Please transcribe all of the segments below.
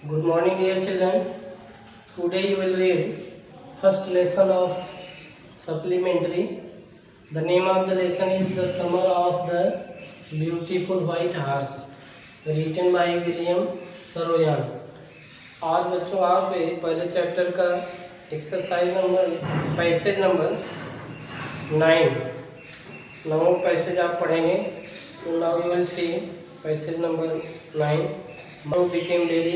Good morning, dear children. Today you will read first lesson of supplementary. The name of the lesson is The Summer of the Beautiful White Horse, written by William Saroyan. आज बच्चों आप पहले chapter का exercise passage number 9 passage आप पढ़ेंगे. तो now you will see passage number 9. Now became very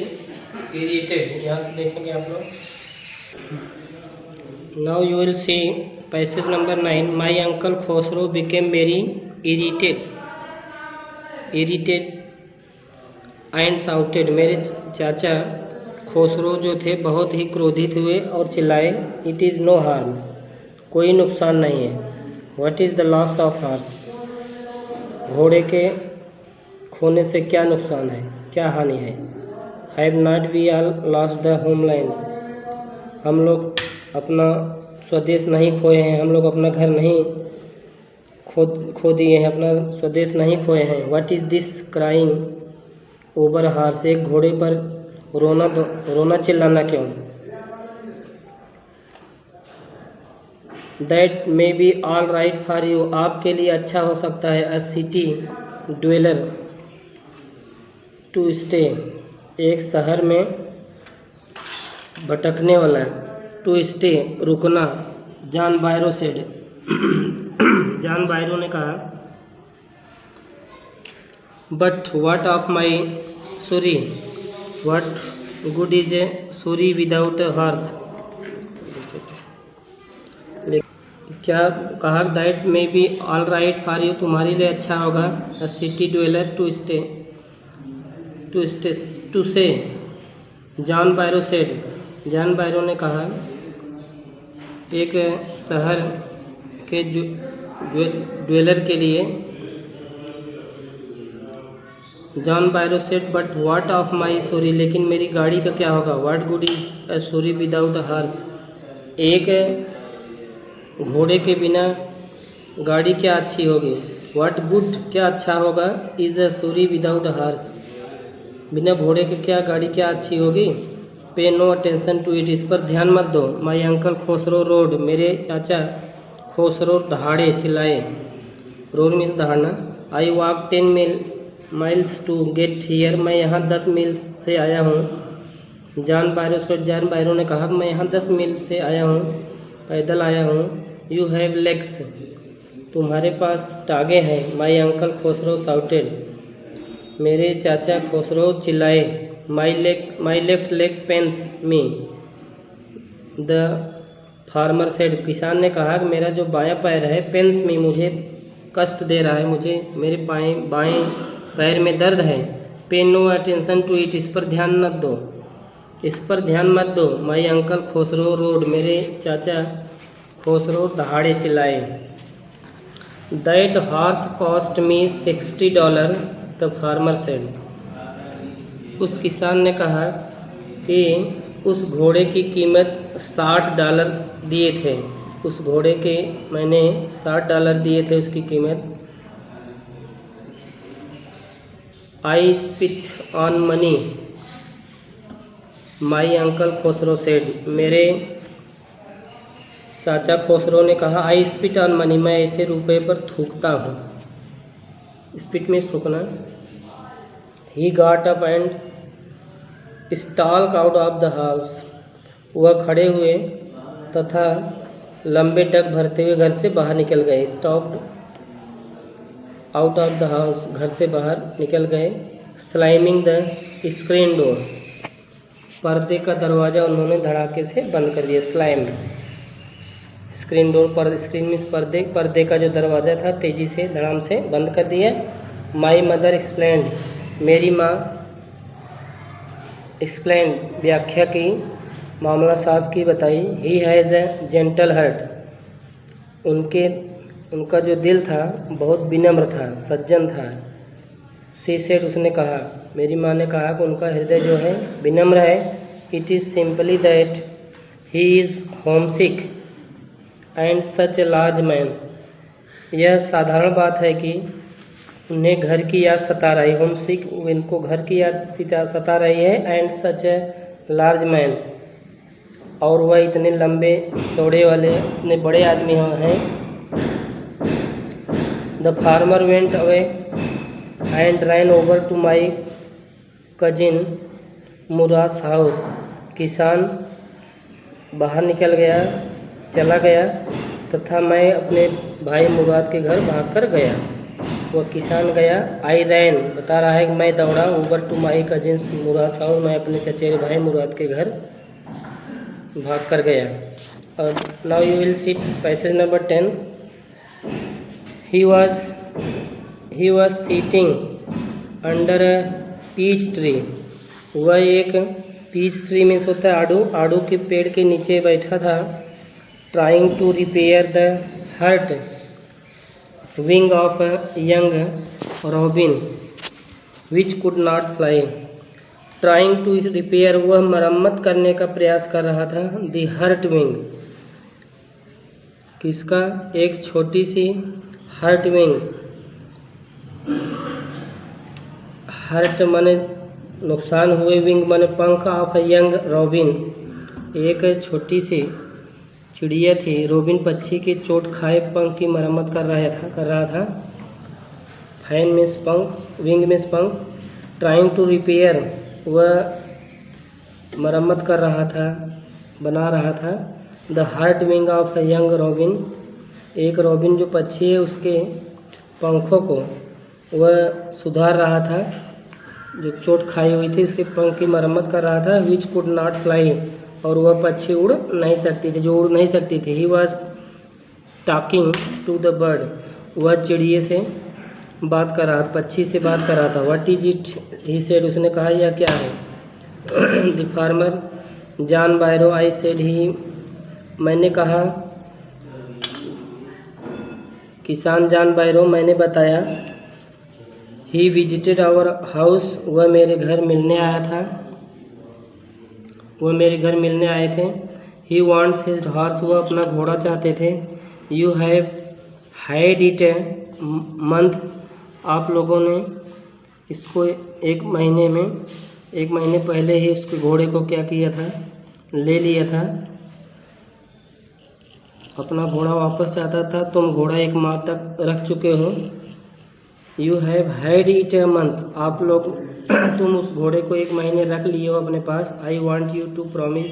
irritated. यहाँ से देखेंगे आप लोग. Now you will see passage number 9. My uncle Khosrow became very irritated and shouted. मेरे चाचा खोसरो जो थे बहुत ही क्रोधित हुए और चिल्लाए. It is no harm. कोई नुकसान नहीं है. What is the loss of horse? घोड़े के खोने से क्या नुकसान है, क्या हानि है. Have not we all lost the homeland? हम लोग अपना स्वदेश नहीं खोए हैं, हम लोग अपना घर नहीं खो दिए हैं, अपना स्वदेश नहीं खोए हैं. What is this crying over horse? एक घोड़े पर रोना चिल्लाना क्यों. That may be all right for you. आपके लिए अच्छा हो सकता है. A city dweller to stay. एक शहर में भटकने वाला. टू स्टे रुकना. John बायरो said. जॉन बायरो ने कहा. But what of my Suri? What good is a Suri without a horse? क्या कहा. That may be all right for you. तुम्हारे लिए अच्छा होगा. अ सिटी ड्वेलर टू से. John बायरो said. जॉन बायरो ने कहा. एक शहर के ड्वेलर के लिए. John बायरो said but what of my Suri? लेकिन मेरी गाड़ी का क्या होगा. What good is a Suri without a horse? एक घोड़े के बिना गाड़ी क्या अच्छी होगी. व्हाट गुड क्या अच्छा होगा. Is a Suri without a horse? बिना घोड़े के क्या गाड़ी क्या अच्छी होगी. पे नो अटेंशन टू इट. इस पर ध्यान मत दो. My uncle Khosrove roared. मेरे चाचा खोसरो दहाड़े चिल्लाए. रोड मीन्स दहाड़ना. I walk 10 miles to get here. मैं यहाँ 10 मील से आया हूँ. जॉन बायरो से. जॉन बायरो ने कहा मैं यहाँ 10 मील से आया हूँ, पैदल आया हूँ. You have legs. तुम्हारे पास टाँगे हैं. My uncle Khosrove shouted. मेरे चाचा खोसरो चिल्लाए. My left leg pains me. The farmer said. किसान ने कहा कि मेरा जो बायां पैर है पेन्स मी मुझे कष्ट दे रहा है, मुझे मेरे बाएं पैर में दर्द है. पे नो अटेंशन टू इट. इस पर ध्यान मत दो. इस पर ध्यान मत दो. My uncle Khosrove roared. मेरे चाचा खोसरो दहाड़े चिल्लाए. That horse cost me $60. The farmer said. उस किसान ने कहा कि उस घोड़े की कीमत $60 दिए थे. उस घोड़े के मैंने $60 दिए थे उसकी कीमत. I spit on money. My uncle Khosrove said. मेरे चाचा खोसरो ने कहा. I spit on money. मैं ऐसे रुपए पर थूकता हूँ. स्पिट में थूकना. He got up and stalked out of the house. वह खड़े हुए तथा लंबे डग भरते हुए घर से बाहर निकल गए. Stopped out of the house. घर से बाहर निकल गए. स्लाइमिंग द स्क्रीन डोर. पर्दे का दरवाज़ा उन्होंने धड़ाके से बंद कर दिया. स्लाइम स्क्रीन डोर पर. स्क्रीन मीन्स पर्दे का जो दरवाज़ा था तेजी से धड़ाम से बंद कर दिया. My mother explained. मेरी माँ एक्सप्लेन्ड व्याख्या की, मामला साहब की बताई. He has a gentle heart. उनका जो दिल था बहुत विनम्र था, सज्जन था. She said. उसने कहा. मेरी माँ ने कहा कि उनका हृदय जो है विनम्र है. It is simply that he is homesick and such a large man. यह साधारण बात है कि उन्हें घर की याद सता रही, होम सिक, इनको घर की याद सता रही है। And such a large man, और वह इतने लंबे चौड़े वाले इतने बड़े आदमी हैं। The farmer went away and ran over to my cousin Murad house, किसान बाहर निकल गया, चला गया, तथा मैं अपने भाई मुराद के घर भागकर गया। वह किसान गया। आई रैन बता रहा है कि मैं दौड़ा, over to my cousin Murad house, मैं अपने चचेरे भाई मुराद के घर भाग कर गया। और now you will see passage number 10। He was sitting under a peach tree, वह एक पीच ट्री मीन्स होता है आड़ू के पेड़ के नीचे बैठा था। Trying to repair the hurt wing of a young robin which could not fly. Trying to repair, वह मरम्मत करने का प्रयास कर रहा था। दी हर्ट विंग, किसका? एक छोटी सी हर्ट विंग, हर्ट माने नुकसान हुए, विंग माने पंख, ऑफ यंग रॉबिन, एक छोटी सी चिड़िया थी, रोबिन पक्षी के चोट खाए पंख की मरम्मत कर रहा था। फैन मीन्स पंख, विंग मीन्स पंख। ट्राइंग टू रिपेयर, वह मरम्मत कर रहा था, बना रहा था। The heart wing of young robin, एक रॉबिन जो पक्षी है उसके पंखों को वह सुधार रहा था, जो चोट खाई हुई थी उसके पंख की मरम्मत कर रहा था। विच कुड नॉट फ्लाई, और वह पक्षी उड़ नहीं सकती थी, जो उड़ नहीं सकती थी। He was talking to the bird, वह चिड़िए से बात कर रहा, पक्षी से बात कर रहा था। What is it, he said, उसने कहा यह क्या है। The farmer John बायरो, I said he, मैंने कहा, किसान जॉन बायरो, मैंने बताया। ही विजिटेड आवर हाउस, वह मेरे घर मिलने आया था, वह मेरे घर मिलने आए थे। ही वॉन्ट्स हिज हॉर्स, वह अपना घोड़ा चाहते थे। You have had it a month, आप लोगों ने इसको एक महीने पहले ही उसके घोड़े को क्या किया था, ले लिया था। अपना घोड़ा वापस चाहता था, तुम घोड़ा एक माह तक रख चुके हो। You have had it a month, आप लोग तुम उस घोड़े को एक महीने रख लिए हो अपने पास। I want you to promise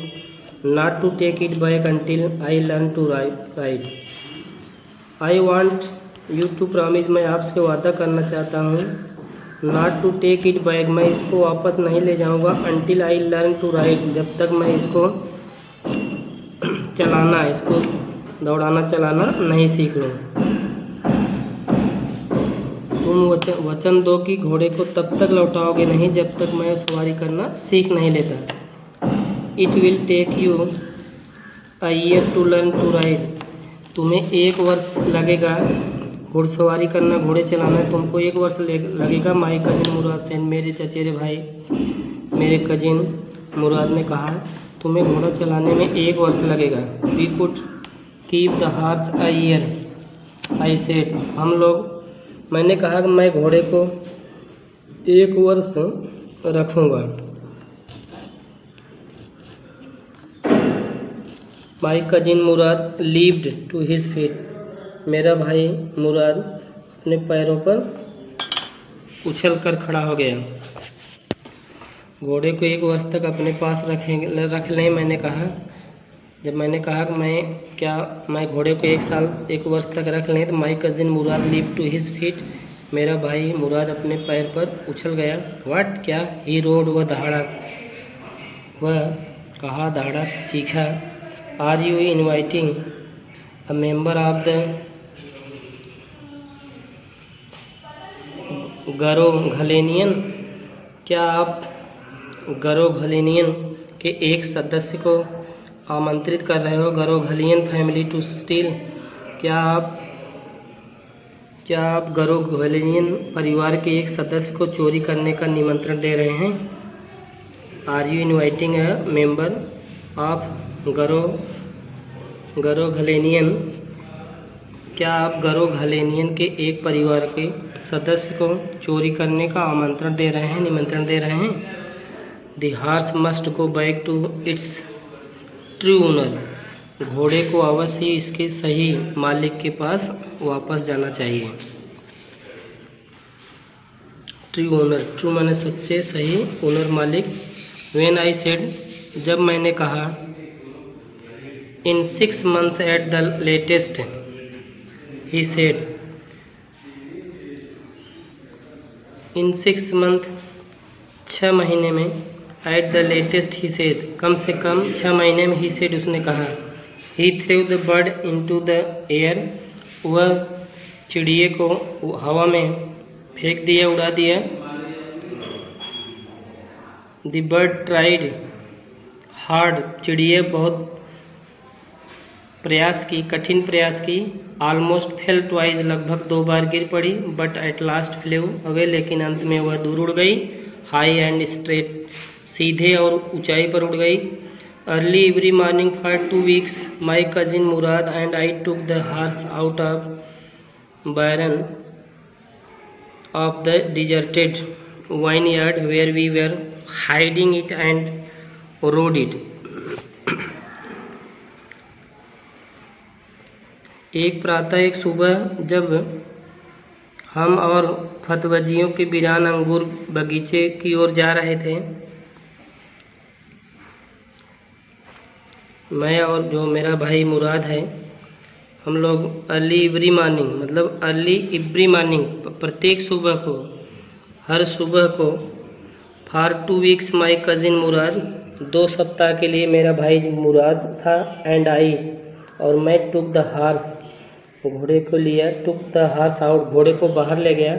not to take it back until I learn to ride. I want you to promise, मैं आपसे वादा करना चाहता हूँ। Not to take it back, मैं इसको वापस नहीं ले जाऊँगा। Until I learn to ride, जब तक मैं इसको चलाना, इसको दौड़ाना चलाना नहीं सीख लूँ। तुम वचन दो कि घोड़े को तब तक लौटाओगे नहीं जब तक मैं सवारी करना सीख नहीं लेता। It will take you a year to learn to ride, तुम्हें 1 वर्ष लगेगा घुड़सवारी करना, घोड़े चलाना, तुमको 1 वर्ष लगेगा। माई कजिन मुराद सेन, मेरे चचेरे भाई, मेरे कजिन मुराद ने कहा, तुम्हें घोड़ा चलाने में 1 वर्ष लगेगा। We could keep the horse a year, I said, हम लोग, मैंने कहा कि मैं घोड़े को 1 वर्ष रखूँगा। My cousin Murad leaped to his feet, मेरा भाई मुराद अपने पैरों पर उछल कर खड़ा हो गया। घोड़े को 1 वर्ष तक अपने पास रख लें, मैंने कहा। जब मैंने कहा कि मैं घोड़े को 1 वर्ष तक रख लें, तो my cousin Murad leap to his feet, मेरा भाई मुराद अपने पैर पर उछल गया। व्हाट, क्या? ही रोड, वह दहाड़ा, वह कहा, दहाड़ा, चीखा। Are you inviting a member of the Garoghlanian, क्या आप गरोघलेनियन के एक सदस्य को आमंत्रित कर रहे हो? गरोघलियन फैमिली टू स्टील, क्या आप गरोघलियन परिवार के एक सदस्य को चोरी करने का निमंत्रण दे रहे हैं? Are you inviting a member of Garoghlanian, क्या आप गरोघलेनियन के एक परिवार के सदस्य को चोरी करने का आमंत्रण दे रहे हैं, निमंत्रण दे रहे हैं। The horse must go back to its true owner, घोड़े को अवश्य ही इसके सही मालिक के पास वापस जाना चाहिए। ट्रू ओनर, ट्रू माने सच्चे, सही, ओनर मालिक। व्हेन आई सेड, जब मैंने कहा, in 6 months at the latest, he said, in 6 months 6 महीने में, at the latest he said, कम से कम 6 महीने में, ही सेड उसने कहा। He threw the bird into the air, वह चिड़िए को हवा में फेंक दिया, उड़ा दिया। द बर्ड ट्राइड हार्ड, चिड़िए बहुत प्रयास की, कठिन प्रयास की। ऑलमोस्ट फेल ट्वाइस, लगभग 2 बार गिर पड़ी। बट एट लास्ट फ्लेव अवे, लेकिन अंत में वह दूर उड़ गई। हाई एंड स्ट्रेट, सीधे और ऊंचाई पर उड़ गई। Early every morning for 2 weeks my cousin Murad and I took the horse out of barn of the deserted vineyard where we were hiding it and rode it. एक प्रातः, एक सुबह, जब हम और फतवजियों के वीरान अंगूर बगीचे की ओर जा रहे थे, मैं और जो मेरा भाई मुराद है, हम लोग अर्ली एवरी मॉर्निंग, मतलब अर्ली एवरी मॉर्निंग, प्रत्येक सुबह को, हर सुबह को, फॉर 2 weeks माई कजिन मुराद, 2 सप्ताह के लिए मेरा भाई मुराद था, एंड आई, और मैं, टुक द हॉर्स, घोड़े को लिया, टुक द हॉर्स आउट, घोड़े को बाहर ले गया,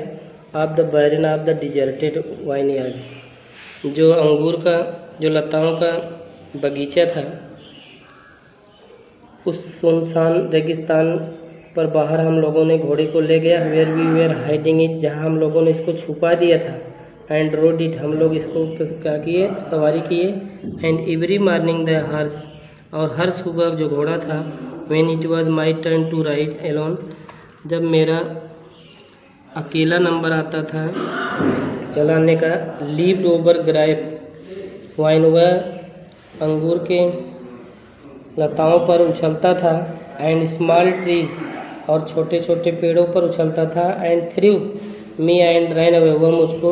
of the barn of the deserted vineyard, जो अंगूर का, जो लताओं का बगीचा था, उस सुनसान रेगिस्तान पर बाहर हम लोगों ने घोड़े को ले गया। Where we were hiding it, जहाँ हम लोगों ने इसको छुपा दिया था। एंड रोड इट, हम लोग इसको क्या किए, सवारी किए। And every morning the horse, और हर सुबह जो घोड़ा था, when it was my turn to ride alone, जब मेरा अकेला नंबर आता था चलाने का, लीव्ड ओवर ग्राइप वाइन, वह अंगूर के लताओं पर उछलता था। एंड स्मॉल ट्रीज, और छोटे छोटे पेड़ों पर उछलता था। And through me and ran away, वह मुझको,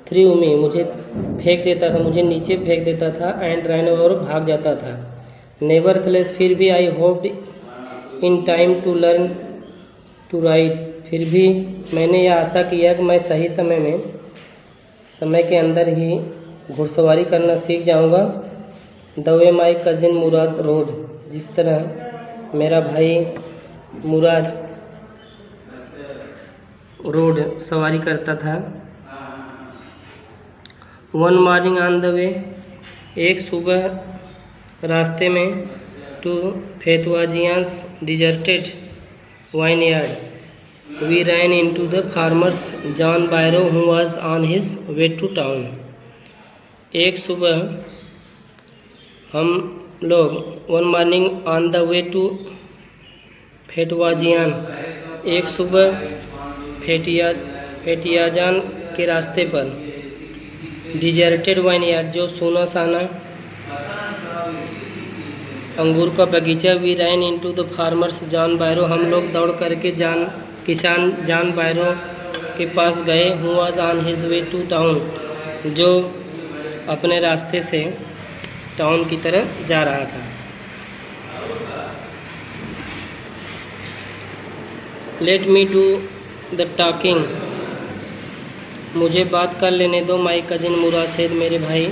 थ्रू मी, मुझे फेंक देता था, मुझे नीचे फेंक देता था। एंड रैन अवे, और भाग जाता था। नेवरथलेस, फिर भी, I hoped in time to learn to ride, फिर भी मैंने यह आशा किया कि मैं सही समय के अंदर ही घुड़सवारी करना सीख जाऊंगा। The way my cousin Mourad rode, जिस तरह मेरा भाई मुराद रोड सवारी करता था। One morning on the way, एक सुबह रास्ते में, to Fetvajian's deserted vineyard, we ran into the farmer's John Byro who was on his way to town. एक सुबह हम लोग, one morning on the way to Fetvajian, एक सुबह फेटियाजान के रास्ते पर, डिजर्टेड वाइन यार्ड, जो सूना साना अंगूर का बगीचा, we ran into the farmer's John Byro, हम लोग दौड़ करके किसान जॉन बायरो के पास गए। Who was on his way to town, जो अपने रास्ते से टाउन की तरफ जा रहा था। Let me do the talking, मुझे बात कर लेने दो। माई कजिन मुराद सेड, मेरे भाई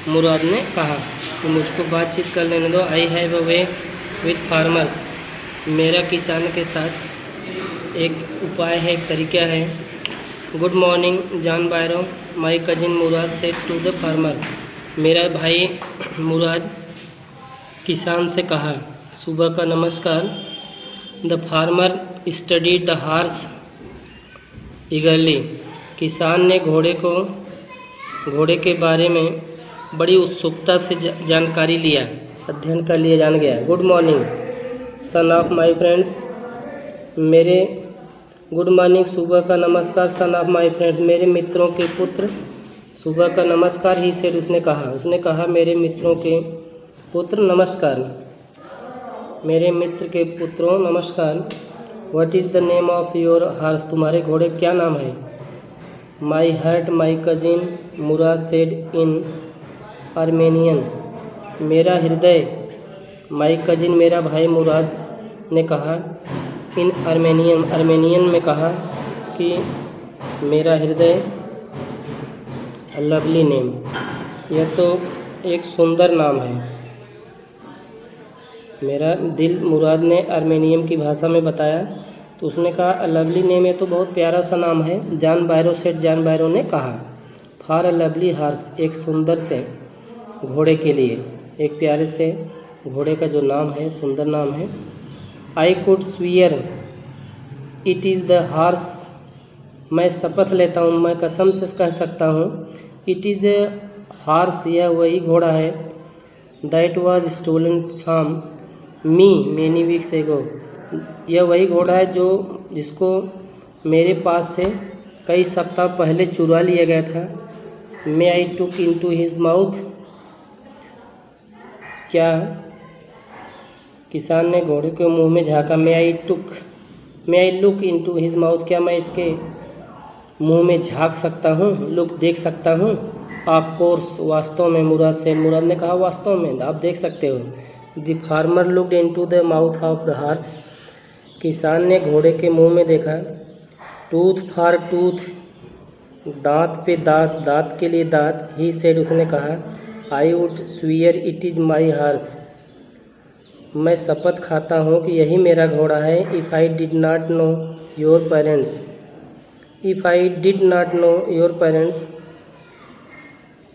मुराद ने कहा कि मुझको बातचीत कर लेने दो। I have a way with farmers, मेरा किसान के साथ एक उपाय है, एक तरीका है। Good morning John Byro, my cousin Mourad said to the farmer, मेरा भाई मुराद किसान से कहा, सुबह का नमस्कार। The farmer studied the horse eagerly, किसान ने घोड़े के बारे में बड़ी उत्सुकता से जानकारी लिया, अध्ययन कर लिया, जान गया। Good morning son of my friends, मेरे गुड मॉर्निंग, सुबह का नमस्कार। सन ऑफ माई फ्रेंड्स, मेरे मित्रों के पुत्र। सुबह का नमस्कार ही सेड, उसने कहा मेरे मित्रों के पुत्र नमस्कार, मेरे मित्र के पुत्रों नमस्कार। What is the name of your horse, तुम्हारे घोड़े क्या नाम है? My heart my cousin Mourad said in Armenian, मेरा हृदय, माई कजिन मेरा भाई मुराद ने कहा, इन आर्मेनियन में कहा कि मेरा हृदय। लवली नेम, यह तो एक सुंदर नाम है। मेरा दिल, मुराद ने आर्मेनियन की भाषा में बताया। तो उसने कहा लवली नेम, ये तो बहुत प्यारा सा नाम है। जॉन बायरो सेड, जॉन बायरो ने कहा, फॉर अ लवली हॉर्स, एक सुंदर से घोड़े के लिए, एक प्यारे से घोड़े का जो नाम है, सुंदर नाम है। I could severe it is the horse, मैं शपथ लेता हूँ, मैं कसम से कह सकता हूँ, इट इज़ ए हॉर्स, यह वही घोड़ा है। That was stolen from me many weeks ago, यह वही घोड़ा है जिसको मेरे पास से कई सप्ताह पहले चुरा लिया गया था। May I took into his mouth, क्या किसान ने घोड़े के मुंह में झांका। May I look into his mouth, क्या मैं इसके मुंह में झांक सकता हूँ, लुक देख सकता हूँ। ऑफ कोर्स, वास्तव में, मुराद ने कहा वास्तव में आप देख सकते हो। The farmer looked into the mouth of the horse, किसान ने घोड़े के मुंह में देखा। टूथ फॉर टूथ, दांत पे दांत, दांत के लिए दांत। ही सेड, उसने कहा, I would severe it is my horse, मैं शपथ खाता हूँ कि यही मेरा घोड़ा है। If I did not know your parents, if I did not know your parents,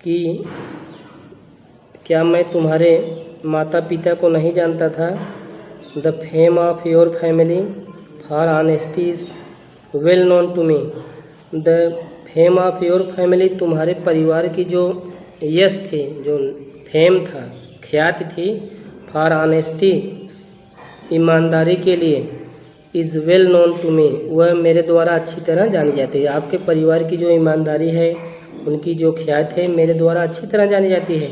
कि क्या मैं तुम्हारे माता पिता को नहीं जानता था। The fame of your family for honesty is well known to me, the fame of your family, तुम्हारे परिवार की जो यश थी, जो फेम था, ख्याति थी, फॉर ऑनेस्टी, ईमानदारी के लिए, is well known to me, वह मेरे द्वारा अच्छी तरह जानी जाती है। आपके परिवार की जो ईमानदारी है, उनकी जो ख्याति है, मेरे द्वारा अच्छी तरह जानी जाती है।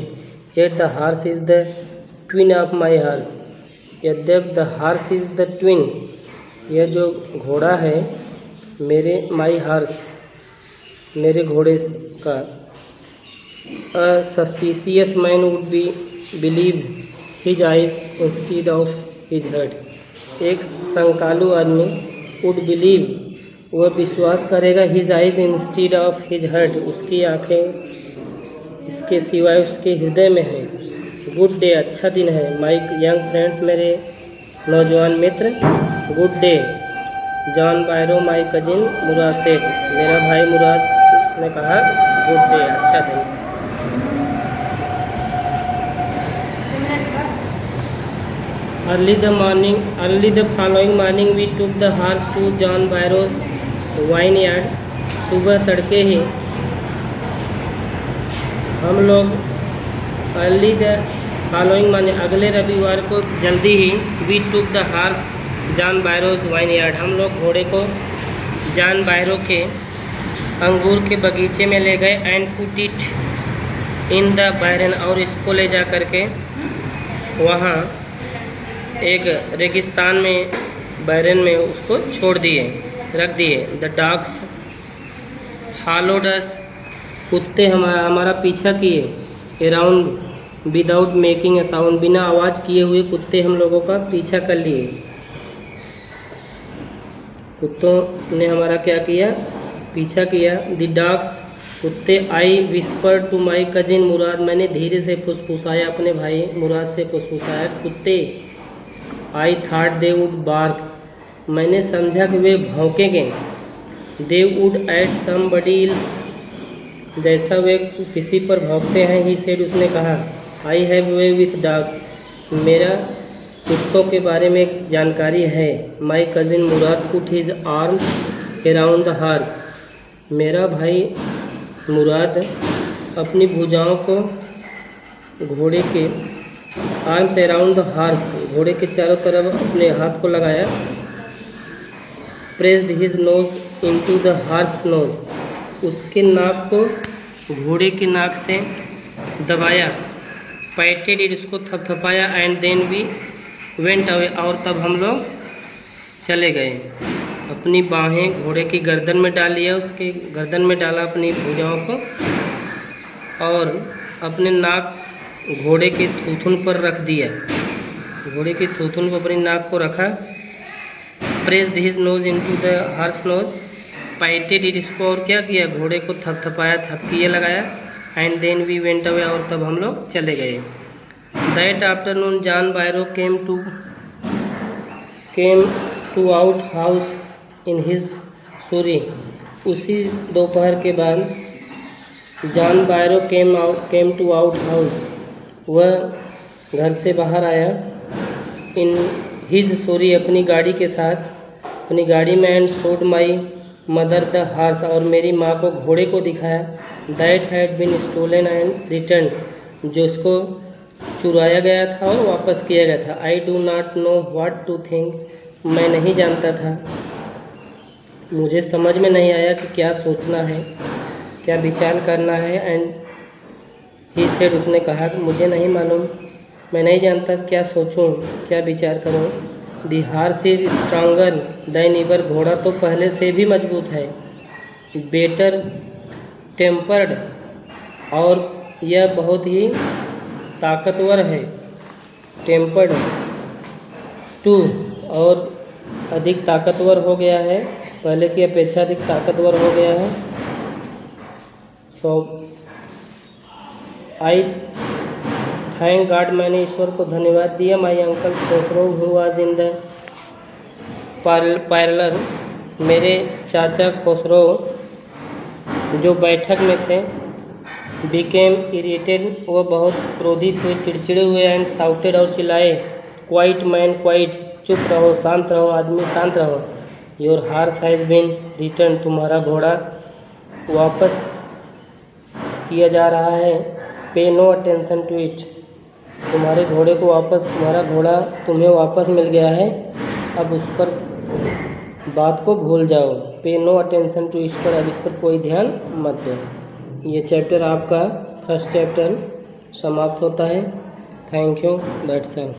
Yet the horse is the twin of my horse, यद्यप the horse is the twin, यह जो घोड़ा है मेरे, माई हॉर्स, मेरे घोड़े का। A suspicious man would be believe his eyes instead of his head, एक शंकालु आदमी वुड बिलीव, वह विश्वास करेगा, his eyes instead of his head, उसकी आंखें इसके सिवाय उसके हृदय में है। गुड डे, अच्छा दिन है। माई यंग फ्रेंड्स, मेरे नौजवान मित्र। Good day, John Byro my cousin Mourad said, मेरा भाई मुराद ने कहा गुड डे, अच्छा दिन। Early the following morning we took the horse to John Byro's vineyard, सुबह तड़के ही हम लोग, अर्ली द फॉलोइंग माने अगले रविवार को जल्दी ही, we took the horse John Byro's vineyard, हम लोग घोड़े को जॉन बायरो के अंगूर के बगीचे में ले गए। And put it in the barn, और इसको ले जा करके वहाँ एक रेगिस्तान में, बैरन में उसको छोड़ दिए, रख दिए। द डॉग्स फॉलोड अस, कुत्ते हमारा पीछा किए। Around without making a sound, बिना आवाज़ किए हुए कुत्ते हम लोगों का पीछा कर लिए। कुत्तों ने हमारा क्या किया, पीछा किया। द डॉग्स, कुत्ते। I whisper to my cousin Mourad, मैंने धीरे से फुसफुसाया, अपने भाई मुराद से फुसफुसाया, कुत्ते। I thought they would bark, मैंने समझा कि वे भौंकेंगे। They would at somebody else, जैसा वे किसी पर भौंकते हैं। ही सेड, उसने कहा, I have way with dogs, मेरा कुत्तों के बारे में जानकारी है। माई cousin Murad put his arm around the horse, मेरा भाई मुराद अपनी भुजाओं को घोड़े के, आर्म से अराउंड द हॉर्स, घोड़े के चारों तरफ अपने हाथ को लगाया। Pressed his nose into the horse nose, उसके नाक को घोड़े के नाक से दबाया, पैटेड इट, उसको थपथपाया, and then we went away, और तब हम लोग चले गए। अपनी बाहें घोड़े की गर्दन में डाल लिया, उसके गर्दन में डाला अपनी भुजाओं को, और अपने नाक घोड़े के थूथुन पर रख दिया, घोड़े की थूथुन पर अपनी नाक को रखा। Pressed his nose into the horse nose, patted it, इसको और क्या किया, घोड़े को थपथपाया, थपकिए लगाया, and then we went away, और तब हम लोग चले गए। That afternoon John Byro came to out house in his surrey, उसी दोपहर के बाद John Byro came to out house, वह घर से बाहर आया, इन हिज सूरी, अपनी गाड़ी के साथ, अपनी गाड़ी में, and showed my mother the horse, और मेरी माँ को घोड़े को दिखाया, that had been stolen and return, जो उसको चुराया गया था और वापस किया गया था। I do not know what to think, मैं नहीं जानता था, मुझे समझ में नहीं आया कि क्या सोचना है, क्या विचार करना है। एंड ही सेड, उसने कहा कि मुझे नहीं मालूम, मैं नहीं जानता क्या सोचूं, क्या विचार करूं। The horse is stronger then ever, घोड़ा तो पहले से भी मजबूत है। बेटर टेम्पर्ड, और यह बहुत ही ताकतवर है। टेम्पर्ड टू, और अधिक ताकतवर हो गया है, पहले की अपेक्षा अधिक ताकतवर हो गया है। सो आई थैंक गॉड, मैंने ईश्वर को धन्यवाद दिया। My uncle Khosrove who was in the parlour, मेरे चाचा खोसरो जो बैठक में थे, बिकेम इरिटेड, वो बहुत क्रोधित हुए, चिड़चिड़े हुए, एंड साउटेड, और चिल्लाए, क्वाइट मैन क्वाइट, चुप रहो, शांत रहो, आदमी शांत रहो। Your horse has been return, तुम्हारा घोड़ा वापस किया जा रहा है। पे नो अटेंशन टू इट, तुम्हारे घोड़े को वापस, तुम्हारा घोड़ा तुम्हें वापस मिल गया है, अब उस पर बात को भूल जाओ। पे नो अटेंशन टू इट पर, अब इस पर कोई ध्यान मत दो। ये चैप्टर आपका फर्स्ट चैप्टर समाप्त होता है। Thank you, that's all.